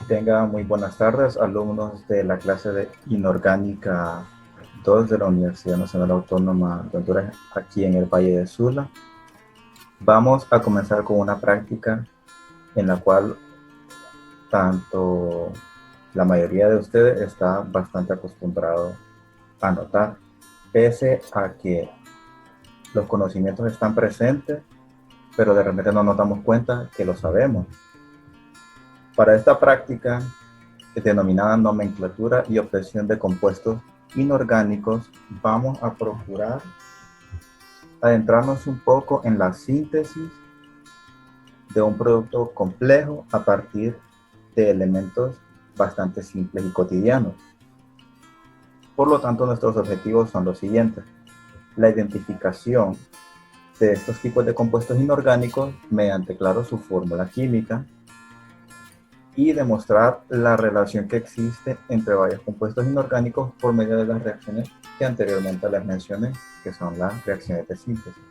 Tengan muy buenas tardes, alumnos de la clase de Inorgánica 2 de la Universidad Nacional Autónoma de Honduras, aquí en el Valle de Sula. Vamos a comenzar con una práctica en la cual tanto la mayoría de ustedes está bastante acostumbrado a notar, pese a que los conocimientos están presentes, pero de repente no nos damos cuenta que lo sabemos. Para esta práctica, denominada nomenclatura y obtención de compuestos inorgánicos, vamos a procurar adentrarnos un poco en la síntesis de un producto complejo a partir de elementos bastante simples y cotidianos. Por lo tanto, nuestros objetivos son los siguientes: la identificación de estos tipos de compuestos inorgánicos mediante, claro, su fórmula química, y demostrar la relación que existe entre varios compuestos inorgánicos por medio de las reacciones que anteriormente les mencioné, que son las reacciones de síntesis.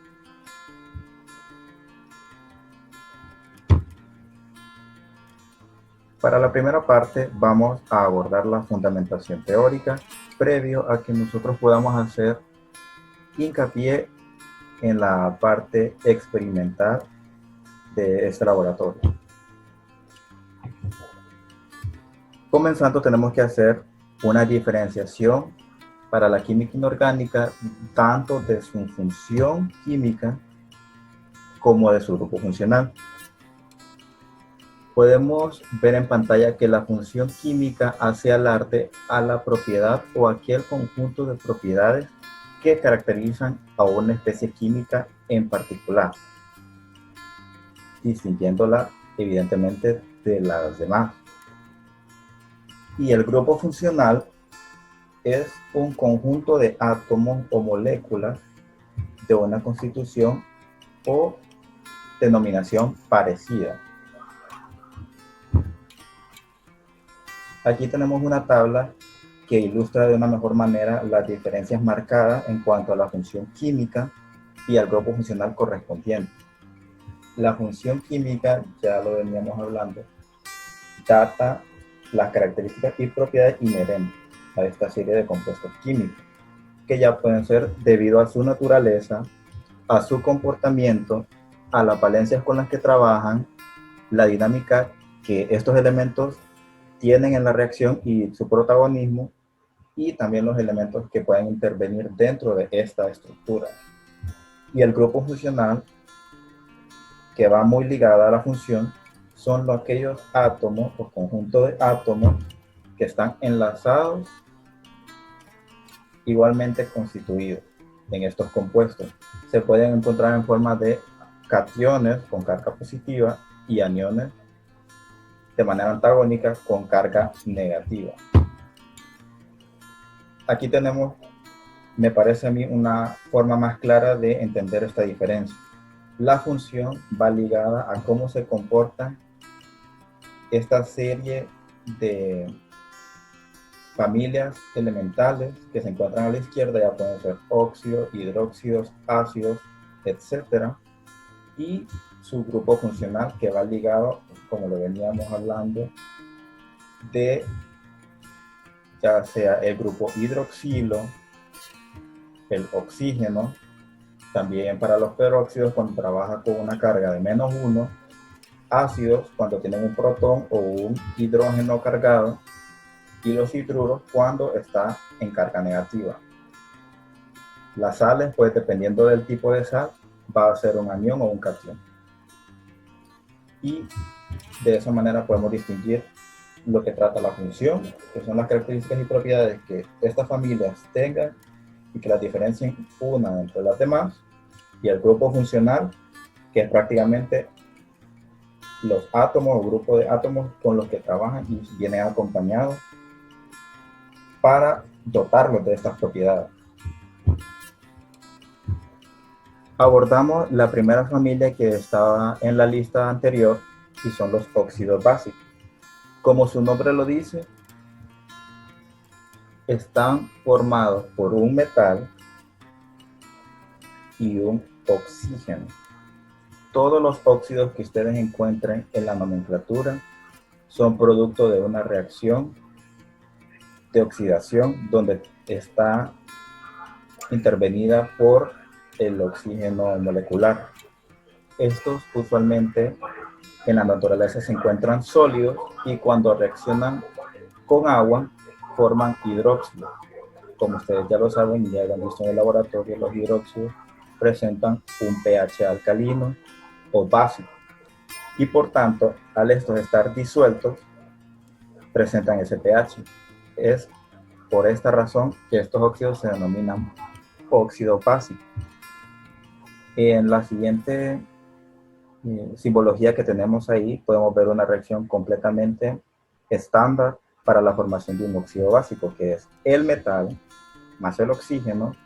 Para la primera parte vamos a abordar la fundamentación teórica, previo a que nosotros podamos hacer hincapié en la parte experimental de este laboratorio. Comenzando, tenemos que hacer una diferenciación para la química inorgánica, tanto de su función química como de su grupo funcional. Podemos ver en pantalla que la función química hace alarde a la propiedad o aquel conjunto de propiedades que caracterizan a una especie química en particular, distinguiéndola evidentemente de las demás. Y el grupo funcional es un conjunto de átomos o moléculas de una constitución o denominación parecida. Aquí tenemos una tabla que ilustra de una mejor manera las diferencias marcadas en cuanto a la función química y al grupo funcional correspondiente. La función química, ya lo veníamos hablando, data las características y propiedades inherentes a esta serie de compuestos químicos, que ya pueden ser debido a su naturaleza, a su comportamiento, a las valencias con las que trabajan, la dinámica que estos elementos tienen en la reacción y su protagonismo, y también los elementos que pueden intervenir dentro de esta estructura. Y el grupo funcional, que va muy ligado a la función, son aquellos átomos o conjuntos de átomos que están enlazados, igualmente constituidos en estos compuestos. Se pueden encontrar en forma de cationes con carga positiva y aniones de manera antagónica con carga negativa. Aquí tenemos, me parece a mí, una forma más clara de entender esta diferencia. La función va ligada a cómo se comporta esta serie de familias elementales que se encuentran a la izquierda. Ya pueden ser óxidos, hidróxidos, ácidos, etcétera, y su grupo funcional, que va ligado, como lo veníamos hablando, de ya sea el grupo hidroxilo, el oxígeno. También para los peróxidos, cuando trabaja con una carga de -1, ácidos cuando tienen un protón o un hidrógeno cargado, y los hidruros cuando está en carga negativa. Las sales, pues dependiendo del tipo de sal, va a ser un anión o un cation. Y de esa manera podemos distinguir lo que trata la función, que son las características y propiedades que estas familias tengan y que las diferencien una entre las demás, y el grupo funcional, que es prácticamente los átomos o grupo de átomos con los que trabajan y vienen acompañados para dotarlos de estas propiedades. Abordamos la primera familia que estaba en la lista anterior, y son los óxidos básicos. Como su nombre lo dice, están formados por un metal y un oxígeno. Todos los óxidos que ustedes encuentren en la nomenclatura son producto de una reacción de oxidación donde está intervenida por el oxígeno molecular. Estos usualmente en la naturaleza se encuentran sólidos y cuando reaccionan con agua forman hidróxido. Como ustedes ya lo saben y ya lo han visto en el laboratorio, los hidróxidos presentan un pH alcalino o básico y por tanto al estos estar disueltos presentan ese pH. Es por esta razón que estos óxidos se denominan óxido básico. En la siguiente simbología que tenemos ahí podemos ver una reacción completamente estándar para la formación de un óxido básico, que es el metal más el oxígeno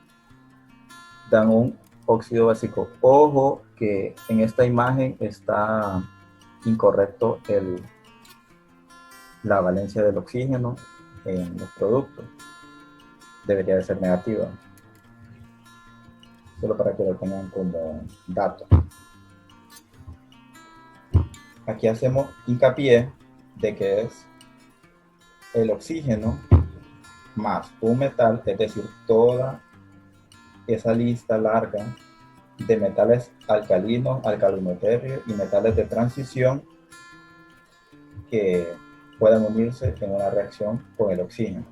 dan un óxido básico. Ojo que en esta imagen está incorrecto la valencia del oxígeno en los productos. Debería de ser negativa. Solo para que lo tengan como dato. Aquí hacemos hincapié de que es el oxígeno más un metal, es decir, toda esa lista larga de metales alcalinos, alcalinoterrios y metales de transición que pueden unirse en una reacción con el oxígeno.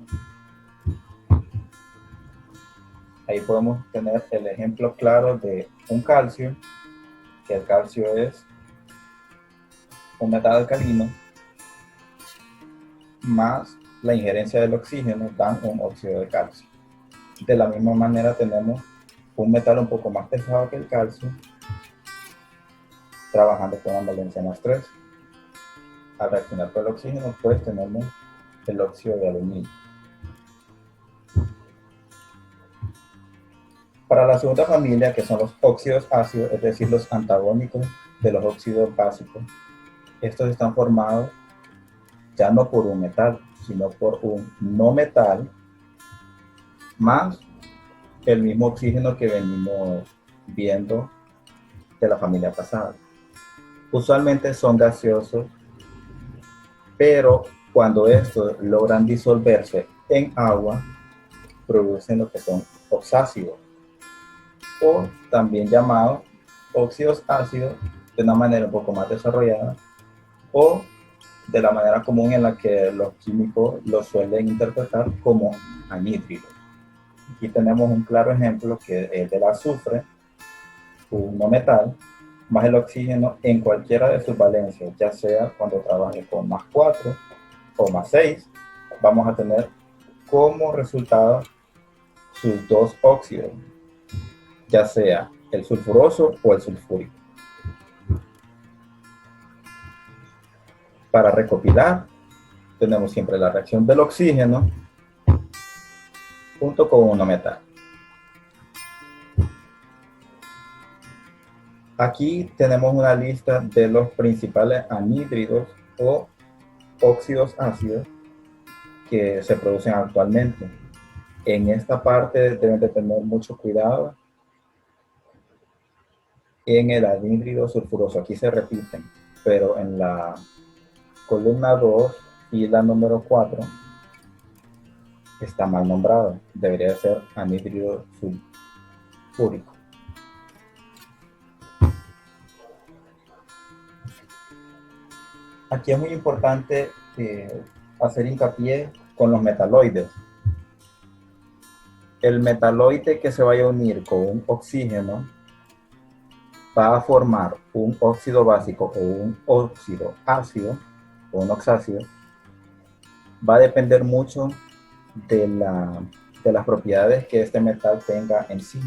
Ahí podemos tener el ejemplo claro de un calcio, que el calcio es un metal alcalino, más la injerencia del oxígeno dan un óxido de calcio. De la misma manera tenemos un metal un poco más pesado que el calcio, trabajando con la valencia más 3. Al reaccionar con el oxígeno, pues tenemos el óxido de aluminio. Para la segunda familia, que son los óxidos ácidos, es decir, los antagónicos de los óxidos básicos, estos están formados ya no por un metal, sino por un no metal más el mismo oxígeno que venimos viendo de la familia pasada. Usualmente son gaseosos, pero cuando estos logran disolverse en agua, producen lo que son oxácidos, o también llamados óxidos ácidos de una manera un poco más desarrollada, o de la manera común en la que los químicos lo suelen interpretar como anhídridos. Aquí tenemos un claro ejemplo que es del azufre, un no metal, más el oxígeno en cualquiera de sus valencias, ya sea cuando trabaje con más 4 o más 6, vamos a tener como resultado sus dos óxidos, ya sea el sulfuroso o el sulfúrico. Para recopilar, tenemos siempre la reacción del oxígeno junto con un no metal. Aquí tenemos una lista de los principales anhídridos o óxidos ácidos que se producen actualmente. En esta parte deben de tener mucho cuidado en el anhídrido sulfuroso. Aquí se repiten, pero en la columna 2 y la número 4 está mal nombrado. Debería ser anhídrido sulfúrico. Aquí es muy importante hacer hincapié con los metaloides. El metaloide que se vaya a unir con un oxígeno va a formar un óxido básico o un óxido ácido o un oxácido. Va a depender mucho de las propiedades que este metal tenga en sí.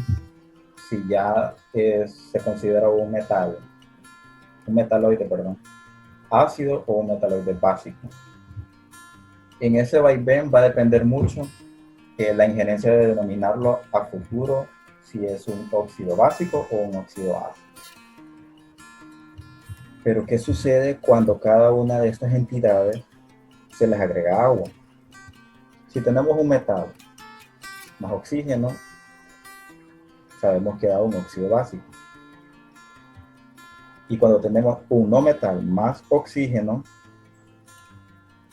Si ya se considera un metaloide, ácido o un metaloide básico. En ese vaivén va a depender mucho la injerencia de denominarlo a futuro si es un óxido básico o un óxido ácido. Pero ¿qué sucede cuando cada una de estas entidades se les agrega agua? Si tenemos un metal más oxígeno, sabemos que da un óxido básico. Y cuando tenemos un no metal más oxígeno,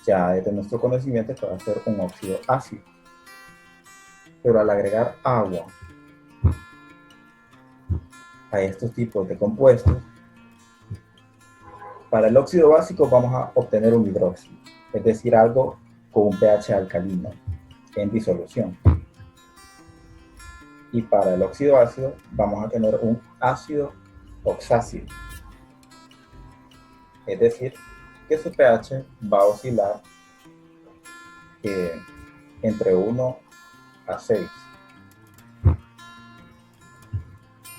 ya es de nuestro conocimiento que va a ser un óxido ácido. Pero al agregar agua a estos tipos de compuestos, para el óxido básico vamos a obtener un hidróxido, es decir, algo con un pH alcalino en disolución. Y para el óxido ácido vamos a tener un ácido oxácido, es decir, que su pH va a oscilar entre 1 a 6.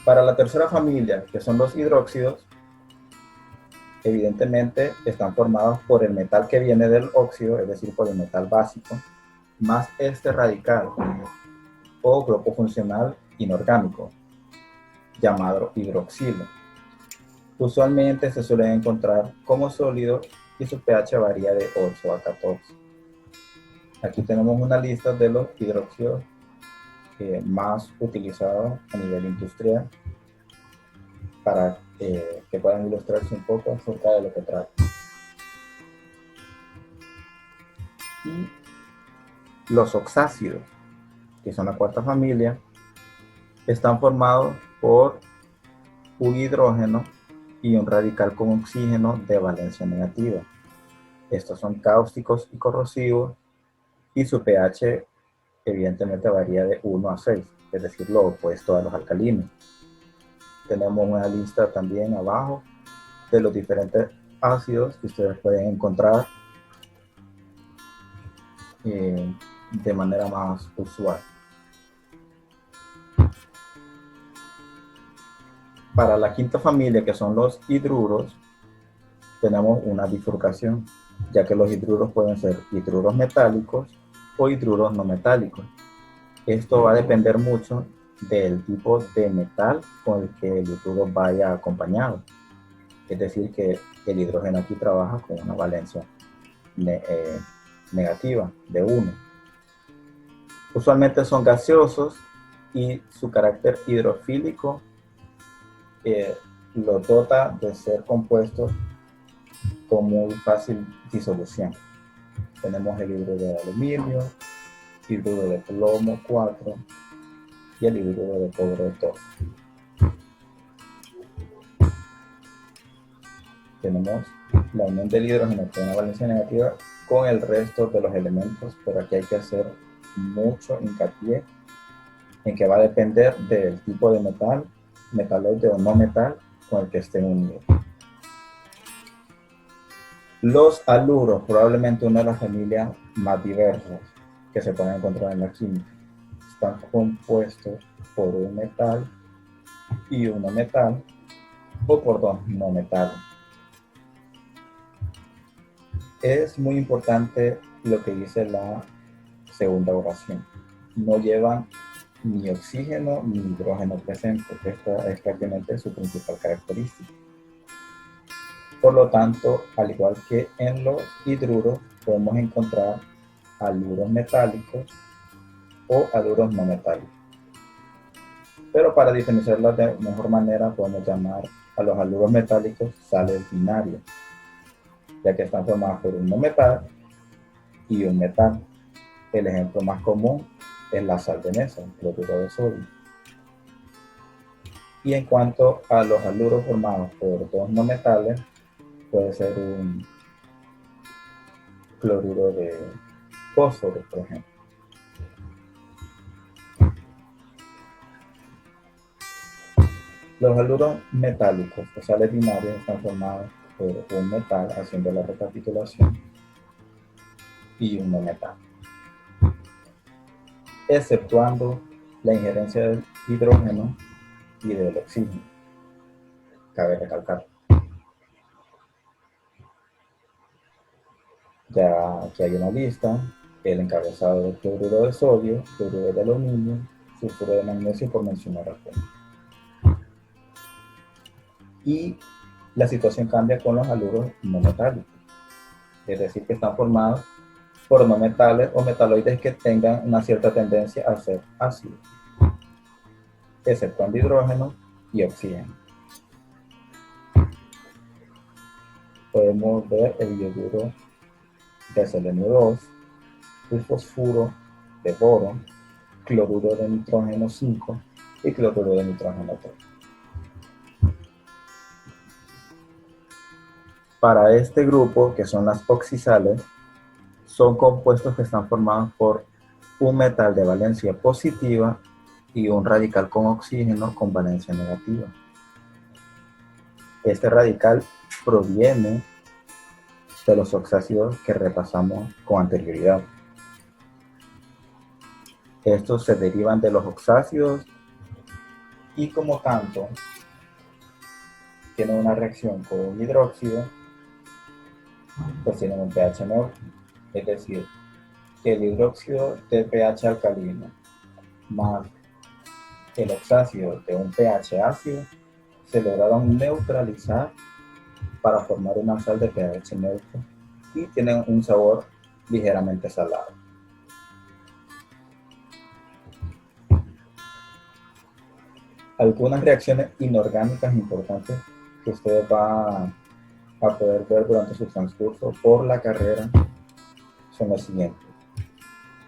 Para la tercera familia, que son los hidróxidos, evidentemente están formados por el metal que viene del óxido, es decir, por el metal básico, más este radical o grupo funcional inorgánico, llamado hidroxilo. Usualmente se suelen encontrar como sólido y su pH varía de 8 a 14. Aquí tenemos una lista de los hidróxidos más utilizados a nivel industrial para que puedan ilustrarse un poco acerca de lo que trata. Y los oxácidos, que son la cuarta familia, están formados por un hidrógeno y un radical con oxígeno de valencia negativa. Estos son cáusticos y corrosivos y su pH evidentemente varía de 1 a 6, es decir, lo opuesto a los alcalinos. Tenemos una lista también abajo de los diferentes ácidos que ustedes pueden encontrar de manera más usual. Para la quinta familia, que son los hidruros, tenemos una bifurcación, ya que los hidruros pueden ser hidruros metálicos o hidruros no metálicos. Esto va a depender mucho del tipo de metal con el que el hidruro vaya acompañado. Es decir, que el hidrógeno aquí trabaja con una valencia negativa de 1. Usualmente son gaseosos y su carácter hidrofílico lo dota de ser compuestos con muy fácil disolución. Tenemos el hidruro de aluminio, hidruro de plomo 4 y el hidruro de cobre 2. Tenemos la unión del hidrógeno con una valencia negativa con el resto de los elementos, pero aquí hay que hacer mucho hincapié en que va a depender del tipo de metal, metaloide o no metal, con el que estén unidos. Los haluros, probablemente una de las familias más diversas que se pueden encontrar en la química, están compuestos por un metal y un no metal, o por dos no metales. Es muy importante lo que dice la segunda oración. No llevan ni oxígeno ni hidrógeno presente. Esta es prácticamente su principal característica. Por lo tanto, al igual que en los hidruros, podemos encontrar haluros metálicos o haluros no metálicos. Pero para diferenciarlos de mejor manera, podemos llamar a los haluros metálicos sales binarias, ya que están formados por un no metal y un metal. El ejemplo más común es la sal de mesa, el cloruro de sodio. Y en cuanto a los haluros formados por dos no metales, puede ser un cloruro de fósforo, por ejemplo. Los haluros metálicos o sales binarias están formados por un metal, haciendo la recapitulación, y un no metal, exceptuando la injerencia del hidrógeno y del oxígeno. Cabe recalcar. Ya aquí hay una lista, el encabezado del cloruro de sodio, cloruro de aluminio, sulfuro de magnesio, por mencionar algunos. Y la situación cambia con los haluros no metálicos, es decir, que están formados por no metales o metaloides que tengan una cierta tendencia a ser ácidos, exceptuando hidrógeno y oxígeno. Podemos ver el yoduro SelenO2, el fosfuro de boro, cloruro de nitrógeno 5 y cloruro de nitrógeno 3. Para este grupo, que son las oxisales, son compuestos que están formados por un metal de valencia positiva y un radical con oxígeno con valencia negativa. Este radical proviene de los oxácidos que repasamos con anterioridad. Estos se derivan de los oxácidos y como tanto tienen una reacción con un hidróxido, pues tienen un pH neutro. Es decir, que el hidróxido de pH alcalino más el oxácido de un pH ácido se lograron neutralizar para formar una sal de pH neutro y tienen un sabor ligeramente salado. Algunas reacciones inorgánicas importantes que ustedes van a poder ver durante su transcurso por la carrera son las siguientes.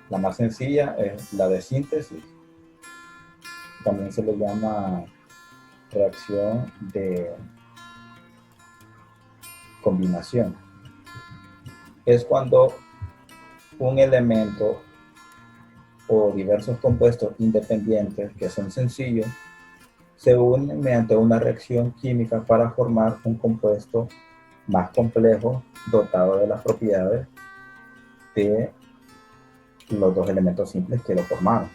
La más sencilla es la de síntesis. También se le llama reacción de combinación. Es cuando un elemento o diversos compuestos independientes que son sencillos se unen mediante una reacción química para formar un compuesto más complejo dotado de las propiedades de los dos elementos simples que lo formaron.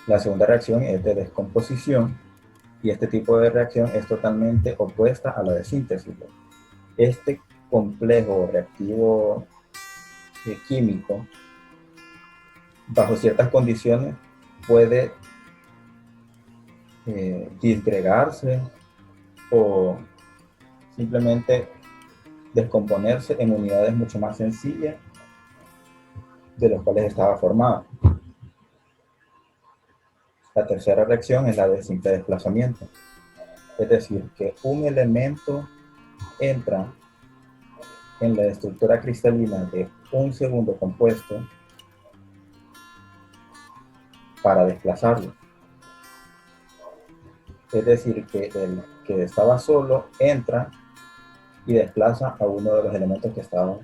La segunda reacción es de descomposición y este tipo de reacción es totalmente opuesta a la de síntesis. Este complejo reactivo químico, bajo ciertas condiciones, puede disgregarse o simplemente descomponerse en unidades mucho más sencillas de las cuales estaba formada. La tercera reacción es la de simple desplazamiento, es decir, que un elemento entra en la estructura cristalina de un segundo compuesto para desplazarlo. Es decir, que el que estaba solo entra y desplaza a uno de los elementos que estaban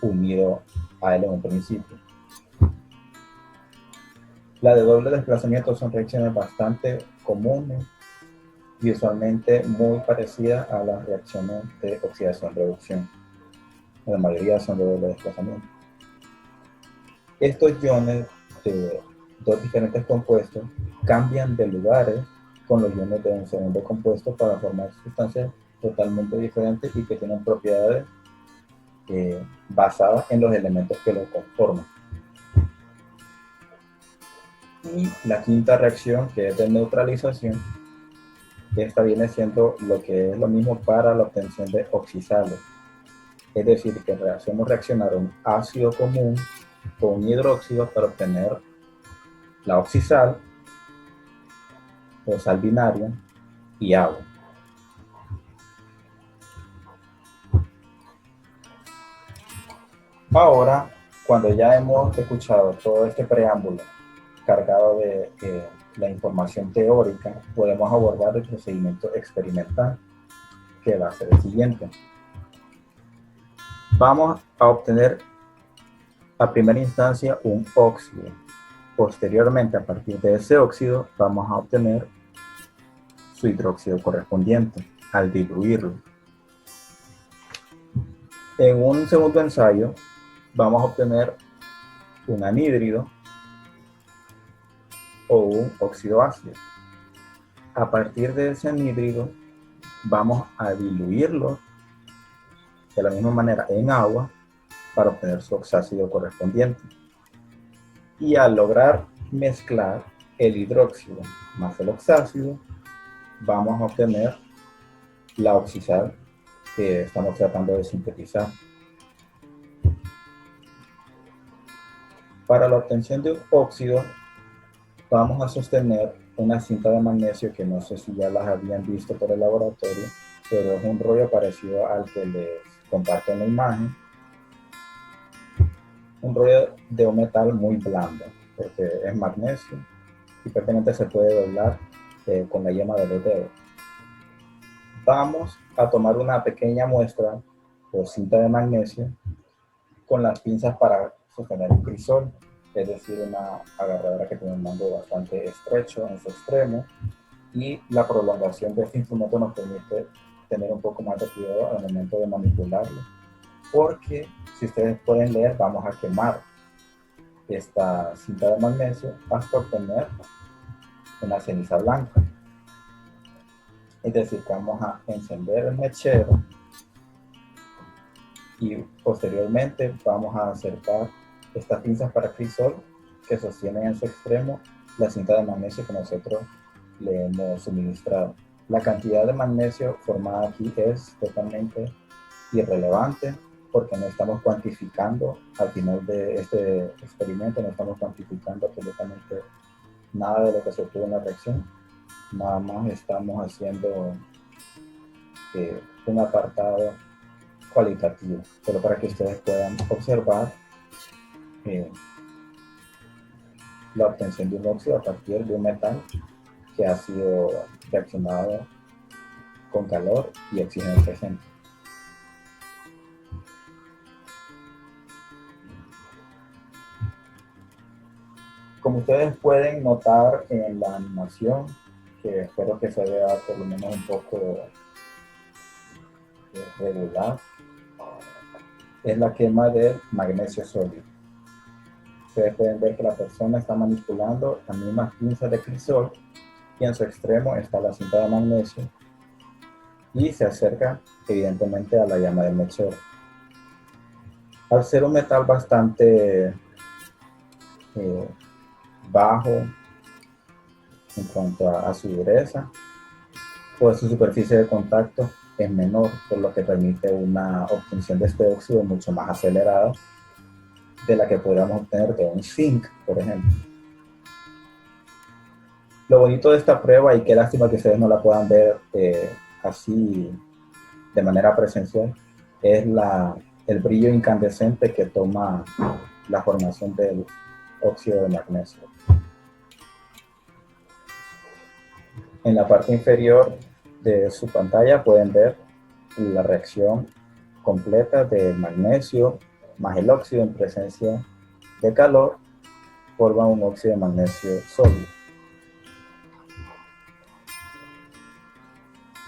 unidos a él en un principio. La de doble desplazamiento son reacciones bastante comunes y usualmente muy parecidas a las reacciones de oxidación-reducción. La mayoría son de doble desplazamiento. Estos iones de dos diferentes compuestos cambian de lugares con los iones de un segundo compuesto para formar sustancias totalmente diferentes y que tienen propiedades basadas en los elementos que lo conforman. Y la quinta reacción, que es de neutralización, esta viene siendo lo que es lo mismo para la obtención de oxisales. Es decir, que hacemos reaccionar un ácido común con un hidróxido para obtener la oxisal o sal binaria y agua. Ahora, cuando ya hemos escuchado todo este preámbulo cargado de la información teórica, podemos abordar el procedimiento experimental, que va a ser el siguiente. Vamos a obtener a primera instancia un óxido. Posteriormente, a partir de ese óxido, vamos a obtener su hidróxido correspondiente al diluirlo. En un segundo ensayo, vamos a obtener un anhídrido o un óxido ácido. A partir de ese anhídrido, vamos a diluirlo de la misma manera en agua para obtener su oxácido correspondiente. Y al lograr mezclar el hidróxido más el oxácido, vamos a obtener la oxisal que estamos tratando de sintetizar. Para la obtención de un óxido, vamos a sostener una cinta de magnesio que no sé si ya las habían visto por el laboratorio, pero es un rollo parecido al que les comparto en la imagen, un rollo de un metal muy blando, porque es magnesio y prácticamente se puede doblar con la yema de los dedos. Vamos a tomar una pequeña muestra o cinta de magnesio con las pinzas para sostener un crisol, es decir, una agarradora que tiene un mango bastante estrecho en su extremo, y la prolongación de este instrumento nos permite tener un poco más de cuidado al momento de manipularlo, porque si ustedes pueden leer, vamos a quemar esta cinta de magnesio hasta obtener una ceniza blanca. Es decir, que vamos a encender el mechero y posteriormente vamos a acercar estas pinzas para crisol que sostienen en su extremo la cinta de magnesio que nosotros le hemos suministrado. La cantidad de magnesio formada aquí es totalmente irrelevante porque no estamos cuantificando al final de este experimento, no estamos cuantificando absolutamente nada de lo que se obtuvo en la reacción, nada más estamos haciendo un apartado cualitativo, solo para que ustedes puedan observar la obtención de un óxido a partir de un metal que ha sido reaccionado con calor y oxígeno presente. Como ustedes pueden notar en la animación, que espero que se vea por lo menos un poco regular, es la quema del magnesio sólido. Ustedes pueden ver que la persona está manipulando las mismas pinzas de crisol y en su extremo está la cinta de magnesio y se acerca evidentemente a la llama del mechero. Al ser un metal bastante bajo en cuanto a su dureza, pues su superficie de contacto es menor, por lo que permite una obtención de este óxido mucho más acelerada de la que podríamos obtener de un zinc, por ejemplo. Lo bonito de esta prueba, y qué lástima que ustedes no la puedan ver así de manera presencial, es el brillo incandescente que toma la formación del óxido de magnesio. En la parte inferior de su pantalla pueden ver la reacción completa del magnesio más el óxido en presencia de calor forma un óxido de magnesio sólido.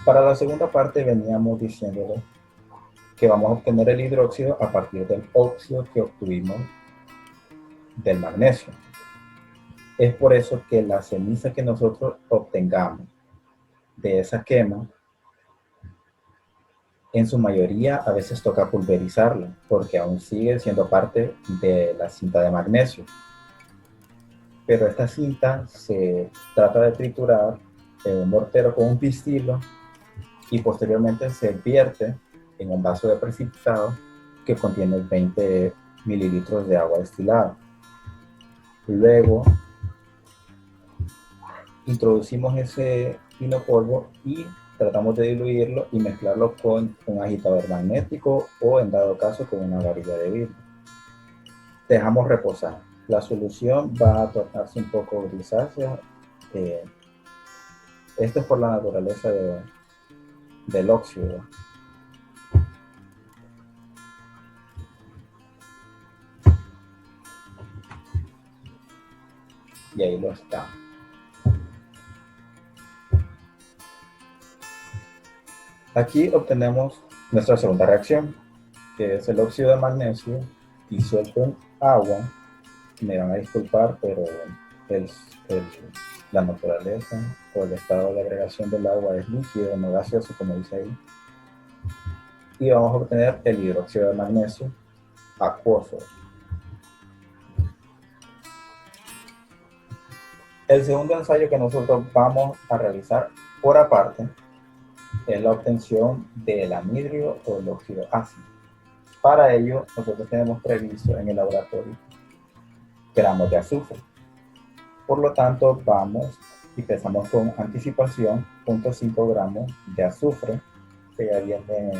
Para la segunda parte veníamos diciéndole que vamos a obtener el hidróxido a partir del óxido que obtuvimos del magnesio. Es por eso que la ceniza que nosotros obtengamos de esa quema, en su mayoría a veces toca pulverizarla, porque aún sigue siendo parte de la cinta de magnesio. Pero esta cinta se trata de triturar en un mortero con un pistilo y posteriormente se vierte en un vaso de precipitado que contiene 20 mililitros de agua destilada. Luego introducimos ese pino polvo y tratamos de diluirlo y mezclarlo con un agitador magnético o en dado caso con una varilla de vidrio. Dejamos reposar. La solución va a tornarse un poco grisácea. Esto es por la naturaleza del óxido. Y ahí lo está. Aquí obtenemos nuestra segunda reacción, que es el óxido de magnesio disuelto en agua. Me van a disculpar, pero la naturaleza o el estado de agregación del agua es líquido, no gaseoso, como dice ahí. Y vamos a obtener el hidróxido de magnesio acuoso. El segundo ensayo que nosotros vamos a realizar por aparte es la obtención del anhidrio o el óxido ácido. Para ello, nosotros tenemos previsto en el laboratorio gramos de azufre. Por lo tanto, vamos y pesamos con anticipación 0.5 gramos de azufre, que ya viene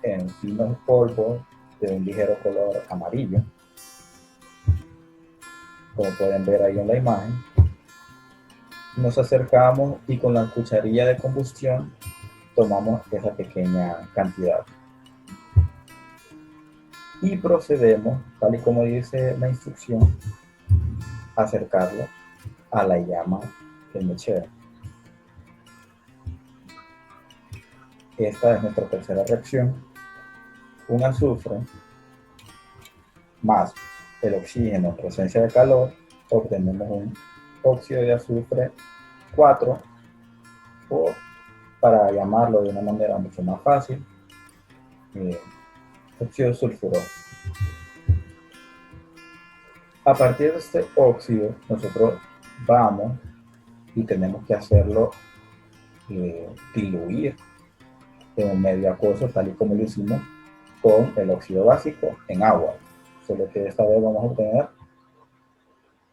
en finos polvos de un ligero color amarillo, como pueden ver ahí en la imagen. Nos acercamos y con la cucharilla de combustión tomamos esa pequeña cantidad y procedemos, tal y como dice la instrucción, a acercarlo a la llama del mechero. Esta es nuestra tercera reacción. Un azufre más el oxígeno en presencia de calor, obtenemos un óxido de azufre 4, o para llamarlo de una manera mucho más fácil, óxido sulfuroso. A partir de este óxido, nosotros vamos y tenemos que hacerlo diluir en un medio acuoso, tal y como lo hicimos con el óxido básico en agua. Solo que esta vez vamos a obtener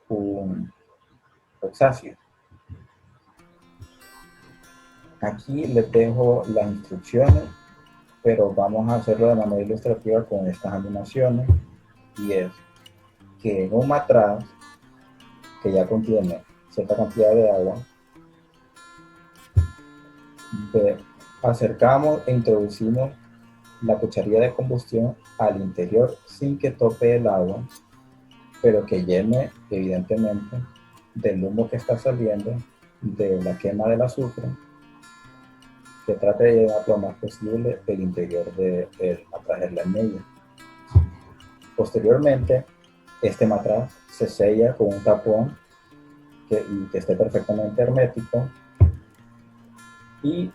un oxácido. Aquí les dejo las instrucciones, pero vamos a hacerlo de manera ilustrativa con estas animaciones, y es que en un matraz que ya contiene cierta cantidad de agua, acercamos e introducimos la cucharilla de combustión al interior sin que tope el agua, pero que llene evidentemente del humo que está saliendo de la quema del azufre, que trate de llenar lo más posible el interior del matraz de la anilla. Posteriormente, este matraz se sella con un tapón que esté perfectamente hermético, y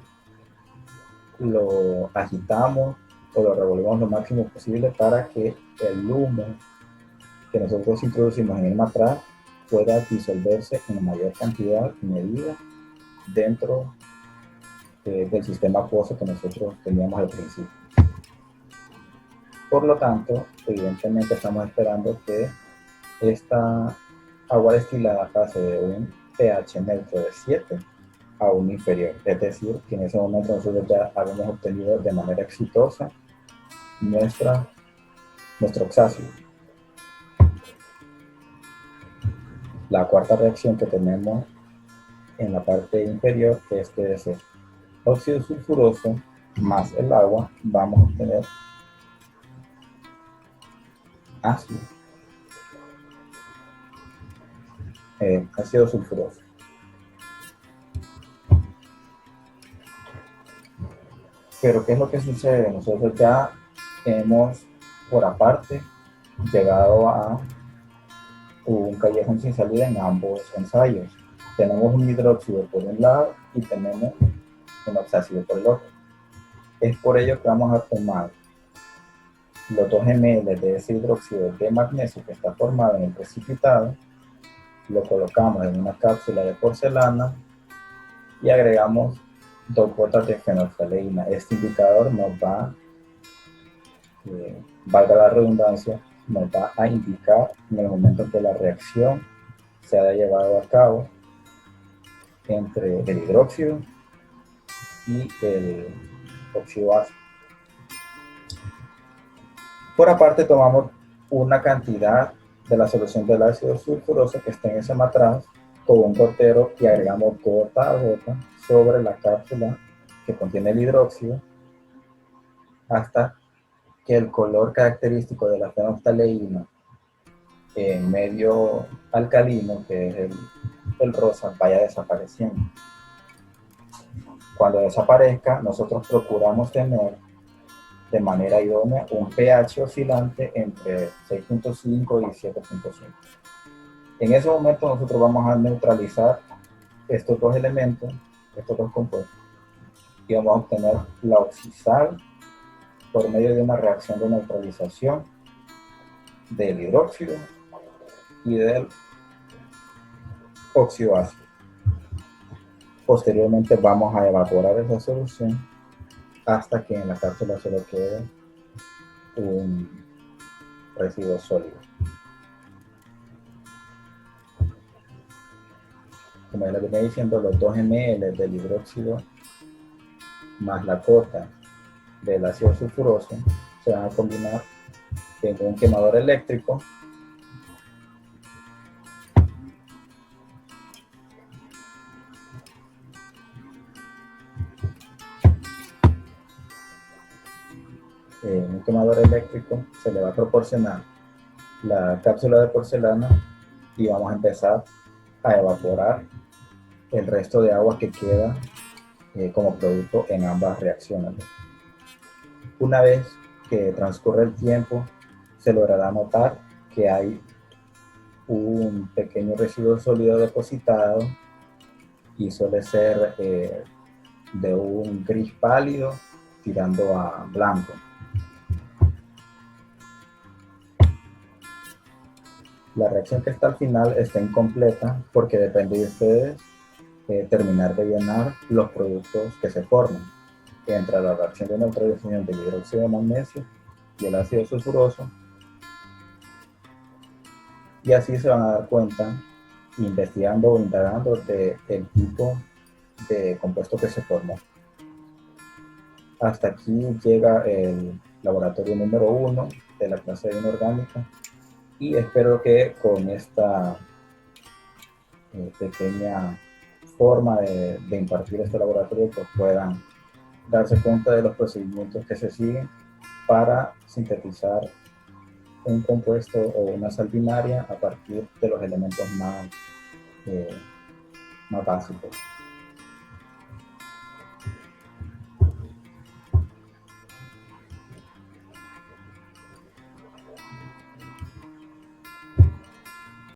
lo agitamos o lo revolvemos lo máximo posible para que el humo que nosotros introducimos en el matraz pueda disolverse en mayor cantidad y medida dentro del sistema acuoso que nosotros teníamos al principio. Por lo tanto, evidentemente estamos esperando que esta agua destilada pase de un pH neutro de 7 a un inferior, es decir, que en ese momento nosotros ya habíamos obtenido de manera exitosa nuestro oxácido. La cuarta reacción que tenemos en la parte inferior es que ese óxido sulfuroso más el agua vamos a obtener ácido, ácido sulfuroso. Pero ¿qué es lo que sucede? Nosotros ya hemos, por aparte, llegado a un callejón sin salida en ambos ensayos. Tenemos un hidróxido por un lado y tenemos un oxácido por el otro. Es por ello que vamos a tomar los 2 ml de ese hidróxido de magnesio que está formado en el precipitado, lo colocamos en una cápsula de porcelana y agregamos 2 gotas de fenolftaleína. Este indicador nos va, valga la redundancia, nos va a indicar en el momento en que la reacción se haya llevado a cabo entre el hidróxido y el óxido ácido. Por aparte, tomamos una cantidad de la solución del ácido sulfuroso que está en ese matraz con un gotero y agregamos gota a gota sobre la cápsula que contiene el hidróxido hasta que el color característico de la fenolftaleína en medio alcalino, que es el rosa, vaya desapareciendo. Cuando desaparezca, nosotros procuramos tener de manera idónea un pH oscilante entre 6.5 y 7.5. En ese momento nosotros vamos a neutralizar estos 2 elementos, estos 2 compuestos, y vamos a obtener la oxisal por medio de una reacción de neutralización del hidróxido y del óxido ácido. Posteriormente vamos a evaporar esa solución hasta que en la cápsula solo quede un residuo sólido. Como ya les venía diciendo, los 2 ml del hidróxido más la gota del ácido sulfuroso se van a combinar en un quemador eléctrico. En un quemador eléctrico se le va a proporcionar la cápsula de porcelana y vamos a empezar a evaporar el resto de agua que queda como producto en ambas reacciones. Una vez que transcurre el tiempo, se logrará notar que hay un pequeño residuo sólido depositado y suele ser de un gris pálido tirando a blanco. La reacción que está al final está incompleta porque depende de ustedes terminar de llenar los productos que se forman entre la reacción de neutralización del hidróxido de magnesio y el ácido sulfuroso, y así se van a dar cuenta, investigando o indagando del tipo de compuesto que se formó. Hasta aquí llega el laboratorio número 1 de la clase de inorgánica, y espero que con esta pequeña forma de impartir este laboratorio pues puedan darse cuenta de los procedimientos que se siguen para sintetizar un compuesto o una sal binaria a partir de los elementos más básicos.